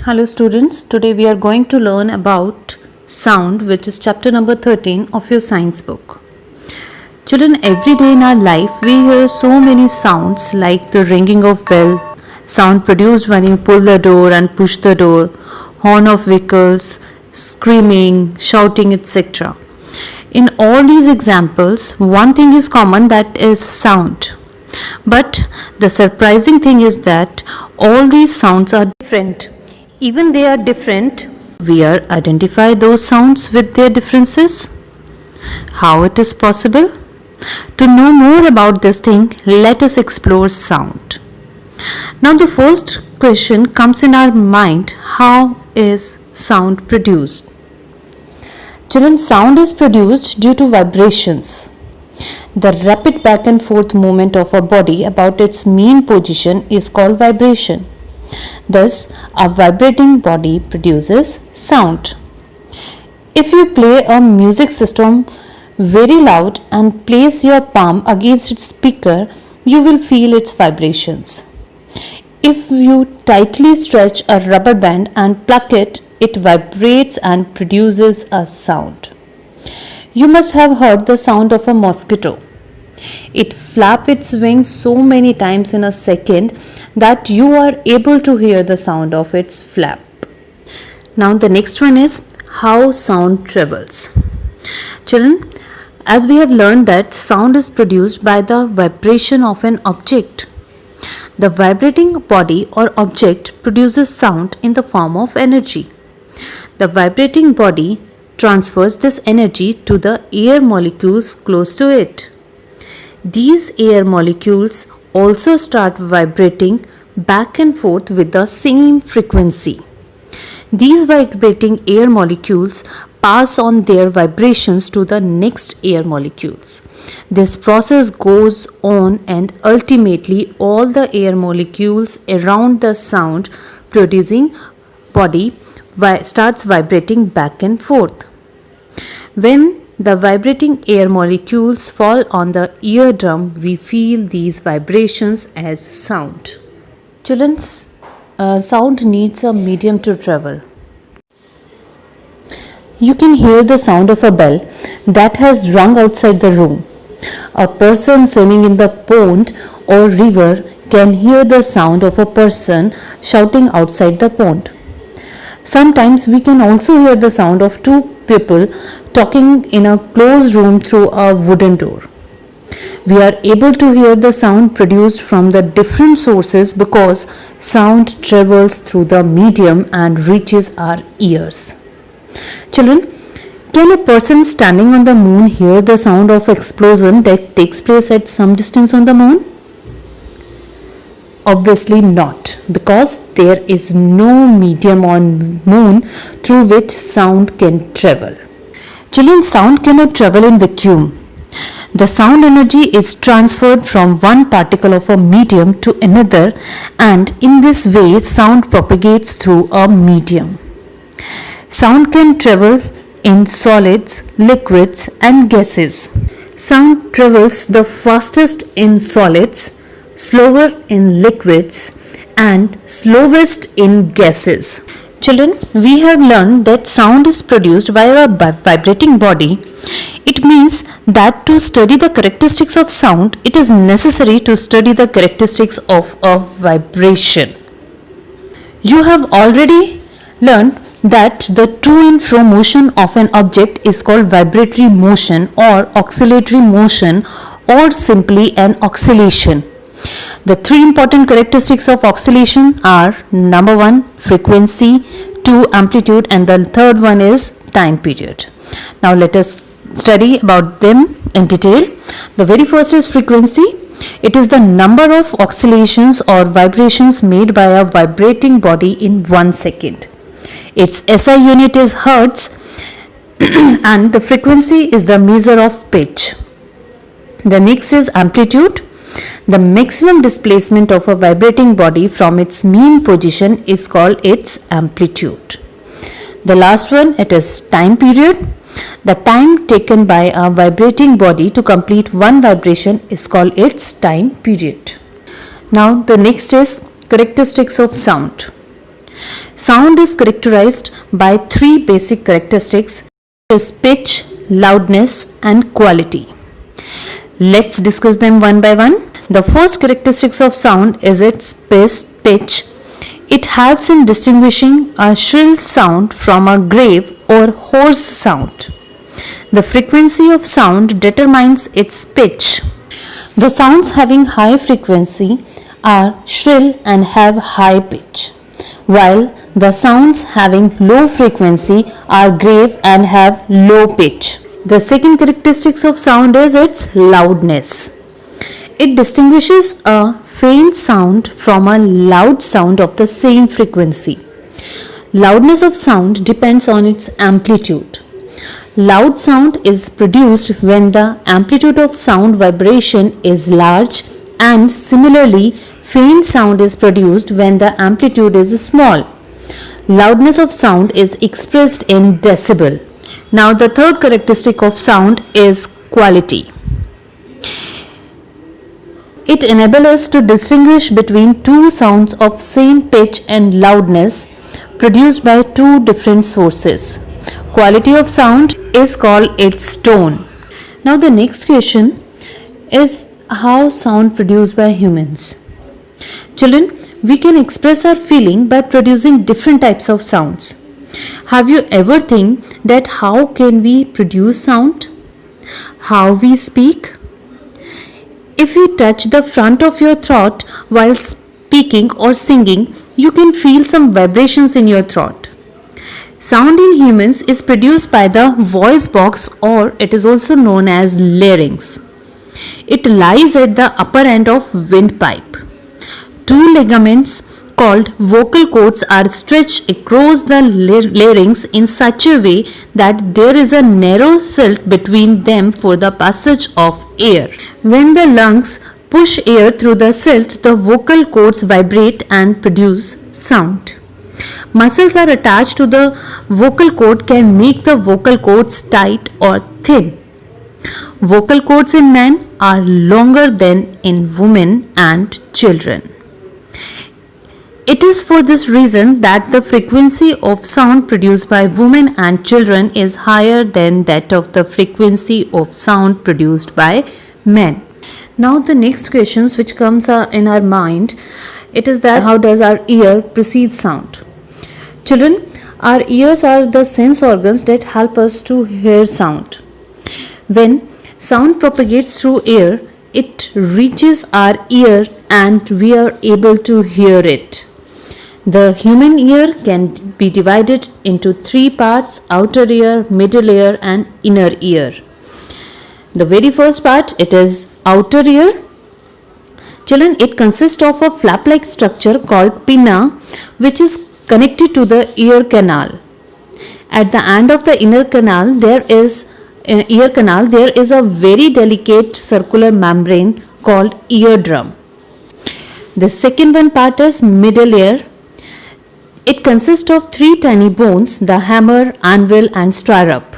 Hello students, today we are going to learn about sound, which is chapter number 13 of your science book. Children, every day in our life we hear so many sounds like the ringing of bell, sound produced when you pull the door and push the door, horn of vehicles, screaming, shouting, etc. In all these examples, one thing is common, that is sound. But the surprising thing is that all these sounds are different. Even they are different, we are identify those sounds with their differences. How it is possible? To know more about this thing, let us explore sound. Now the first question comes in our mind: how is sound produced? Children, sound is produced due to vibrations. The rapid back and forth movement of a body about its mean position is called vibration. Thus, a vibrating body produces sound. If you play a music system very loud and place your palm against its speaker, you will feel its vibrations. If you tightly stretch a rubber band and pluck it, it vibrates and produces a sound. You must have heard the sound of a mosquito. It flaps its wings so many times in a second that you are able to hear the sound of its flap. Now the next one is how sound travels. Children, as we have learned that sound is produced by the vibration of an object. The vibrating body or object produces sound in the form of energy. The vibrating body transfers this energy to the air molecules close to it. These air molecules also start vibrating back and forth with the same frequency. These vibrating air molecules pass on their vibrations to the next air molecules. This process goes on and ultimately all the air molecules around the sound producing body starts vibrating back and forth. When the vibrating air molecules fall on the eardrum, we feel these vibrations as sound. Children, sound needs a medium to travel. You can hear the sound of a bell that has rung outside the room. A person swimming in the pond or river can hear the sound of a person shouting outside the pond. Sometimes we can also hear the sound of two people talking in a closed room through a wooden door. We are able to hear the sound produced from the different sources because sound travels through the medium and reaches our ears. Children, can a person standing on the moon hear the sound of explosion that takes place at some distance on the moon? Obviously not, because there is no medium on moon through which sound can travel. Children, sound cannot travel in vacuum. The sound energy is transferred from one particle of a medium to another, and in this way sound propagates through a medium. Sound can travel in solids, liquids and gases. Sound travels the fastest in solids, slower in liquids and slowest in gases. Children, we have learned that sound is produced by a vibrating body. It means that to study the characteristics of sound, it is necessary to study the characteristics of a vibration. You have already learned that the to and fro motion of an object is called vibratory motion or oscillatory motion or simply an oscillation. The three important characteristics of oscillation are: number 1, frequency, 2, amplitude, and the third one is time period. Now let us study about them in detail. The very first is frequency. It is the number of oscillations or vibrations made by a vibrating body in 1 second. Its SI unit is hertz and the frequency is the measure of pitch. The next is amplitude. The maximum displacement of a vibrating body from its mean position is called its amplitude. The last one, it is time period. The time taken by a vibrating body to complete one vibration is called its time period. Now the next is characteristics of sound. Sound is characterized by three basic characteristics: is pitch, loudness, and quality. Let's discuss them one by one. The first characteristics of sound is its pitch. It helps in distinguishing a shrill sound from a grave or hoarse sound. The frequency of sound determines its pitch. The sounds having high frequency are shrill and have high pitch, while the sounds having low frequency are grave and have low pitch. The second characteristics of sound is its loudness. It distinguishes a faint sound from a loud sound of the same frequency. Loudness of sound depends on its amplitude. Loud sound is produced when the amplitude of sound vibration is large, and similarly, faint sound is produced when the amplitude is small. Loudness of sound is expressed in decibel. Now, the third characteristic of sound is quality. It enables us to distinguish between two sounds of same pitch and loudness produced by two different sources. Quality of sound is called its tone. Now the next question is how sound produced by humans. Children, we can express our feeling by producing different types of sounds. Have you ever think that how can we produce sound? How we speak? If you touch the front of your throat while speaking or singing, you can feel some vibrations in your throat. Sound in humans is produced by the voice box, or it is also known as larynx. It lies at the upper end of windpipe. Two ligaments called vocal cords are stretched across the larynx in such a way that there is a narrow slit between them for the passage of air. When the lungs push air through the slit, the vocal cords vibrate and produce sound. Muscles are attached to the vocal cord can make the vocal cords tight or thin. Vocal cords in men are longer than in women and children. It is for this reason that the frequency of sound produced by women and children is higher than that of the frequency of sound produced by men. Now the next questions which comes in our mind, it is that how does our ear perceive sound? Children, our ears are the sense organs that help us to hear sound. When sound propagates through air, it reaches our ear and we are able to hear it. The human ear can be divided into three parts: outer ear, middle ear and inner ear. The very first part, it is outer ear. Children, it consists of a flap-like structure called pinna, which is connected to the ear canal. At the end of the ear canal, there is a very delicate circular membrane called eardrum. The second one part is middle ear. It consists of three tiny bones, the hammer, anvil and stirrup,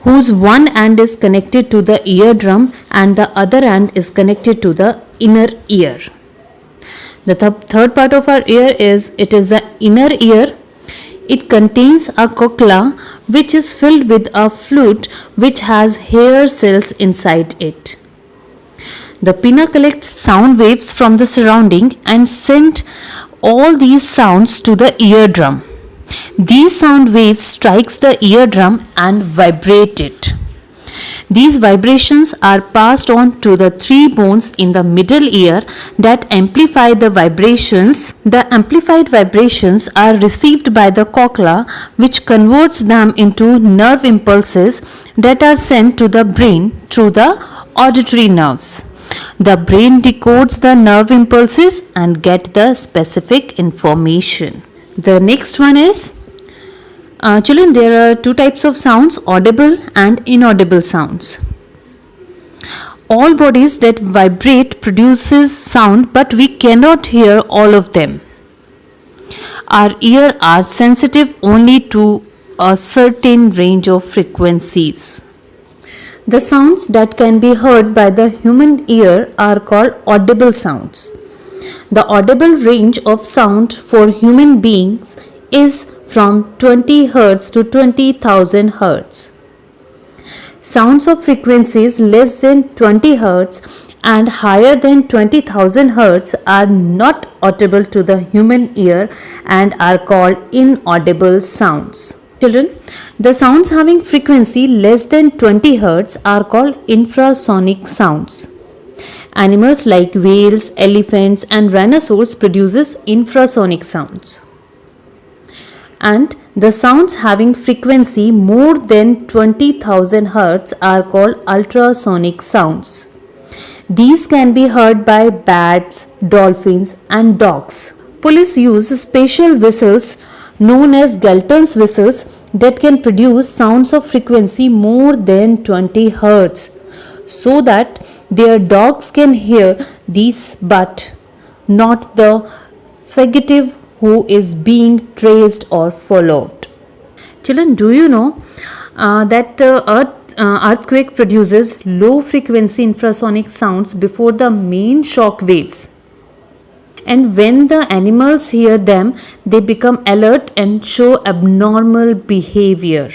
whose one end is connected to the eardrum and the other end is connected to the inner ear. The third part of our ear is the inner ear. It contains a cochlea which is filled with a fluid which has hair cells inside it. The pinna collects sound waves from the surrounding and sends all these sounds to the eardrum. These sound waves strikes the eardrum and vibrate it. These vibrations are passed on to the three bones in the middle ear that amplify the vibrations. The amplified vibrations are received by the cochlea, which converts them into nerve impulses that are sent to the brain through the auditory nerves. The brain decodes the nerve impulses and get the specific information. The next one is, children, there are two types of sounds, audible and inaudible sounds. All bodies that vibrate produces sound, but we cannot hear all of them. Our ears are sensitive only to a certain range of frequencies. The sounds that can be heard by the human ear are called audible sounds. The audible range of sound for human beings is from 20 Hz to 20,000 Hz. Sounds of frequencies less than 20 Hz and higher than 20,000 Hz are not audible to the human ear and are called inaudible sounds. Children, the sounds having frequency less than 20 Hz are called infrasonic sounds. Animals like whales, elephants and rhinoceros produces infrasonic sounds. And the sounds having frequency more than 20,000 Hz are called ultrasonic sounds. These can be heard by bats, dolphins and dogs. Police use special whistles known as Galton's whistles that can produce sounds of frequency more than 20 Hz so that their dogs can hear these but not the fugitive who is being traced or followed. Children, do you know that the earthquake produces low frequency infrasonic sounds before the main shock waves? And when the animals hear them, they become alert and show abnormal behavior.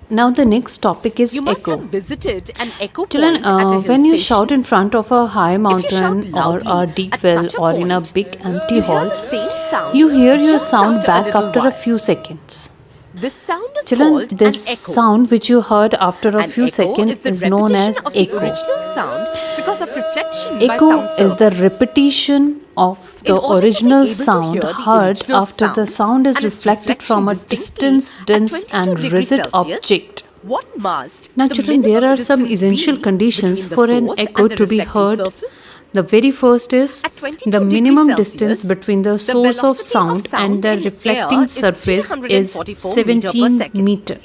Now the next topic is You must echo. have visited an echo Children, point at a hill when you station. shout in front of a high mountain shout or loudly a deep at well such a or in a point, big empty you hear hall, the same sound you hear your just sound after a back little after a while. few seconds. This sound is Children, called this an echo. sound which you heard after a An few echo seconds is the is known repetition as of the echo. original sound because of reflection by Echo sound is the surface. repetition of In the order to be original able to sound hear the heard original after the sound is and its reflected from a reflection distant, distinctly at dense 22 and degrees rigid Celsius, object. what must Now the children, there minimum are some distance essential be conditions between the for an source echo and the to be reflecting heard. surface? The very first is At 22 the degrees minimum Celsius, distance between the source of velocity sound and the in reflecting air is surface is 344 17 meter per second. meter.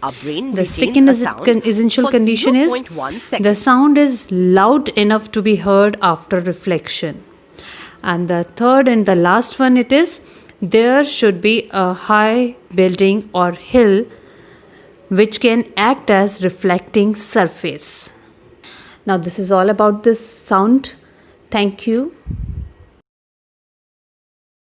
Our brain The retains second a sound essential for condition is 0.1 second. the sound is loud enough to be heard after reflection. And the third and the last one it is there should be a high building or hill which can act as reflecting surface. Now this is all about this sound. Thank you.